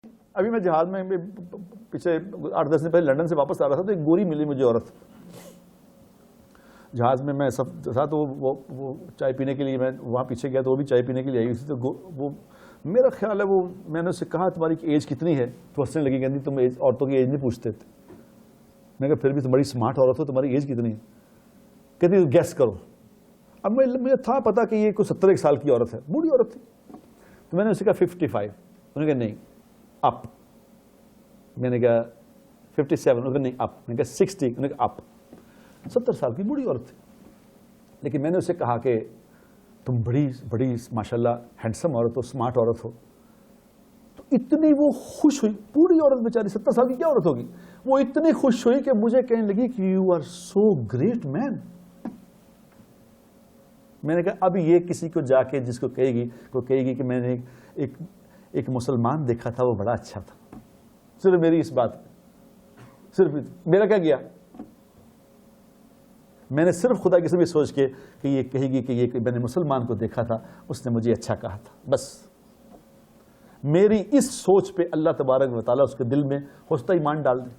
ابھی میں جہاز میں پیچھے 8-10 دن پہلے لنڈن سے واپس آ رہا تھا تو ایک گوری ملی مجھے عورت جہاز میں. میں سب تھا تو وہ چائے پینے کے لیے میں وہاں پیچھے گیا تو وہ بھی چائے پینے کے لیے آئی ہوئی تھی. تو وہ میرا خیال ہے وہ میں نے اس سے کہا تمہاری ایج کتنی ہے تو ہنسنے لگی, کہتی تم عورتوں کی ایج نہیں پوچھتے تھے. میں کہا پھر بھی تم بڑی اسمارٹ عورت ہو, تمہاری ایج کتنی ہے؟ کہتی گیس کرو. اب مجھے تھا پتا کہ یہ کوئی 71 سال کی عورت ہے, بوڑھی عورت تھی. تو میں نے اسے کہا 55. انہوں نے کہا نہیں اپ. میں نے کہا 57. انہوں نے کہا نہیں اپ. میں نے کہا 60. انہوں نے کہا اپ. 70 سال کی بوڑھی عورت تھی. لیکن میں نے اسے کہا کہ تم بڑی ماشاءاللہ ہینڈسم عورت ہو, اسمارٹ عورت ہو. تو اتنی وہ خوش ہوئی, بوڑھی عورت بیچاری 70 سال کی کیا عورت ہوگی, وہ اتنی خوش ہوئی کہ مجھے کہنے لگی کہ you are so great man. میں نے کہا اب یہ کسی کو جا کے جس کو کہے گی کہ میں نے ایک مسلمان دیکھا تھا وہ بڑا اچھا تھا, صرف میری اس بات صرف میرا کیا گیا. میں نے صرف خدا کی سب یہ سوچ کے کہ یہ کہے گی کہ یہ میں نے مسلمان کو دیکھا تھا اس نے مجھے اچھا کہا تھا, بس میری اس سوچ پہ اللہ تبارک و تعالیٰ اس کے دل میں حسن ایمان ڈال دے.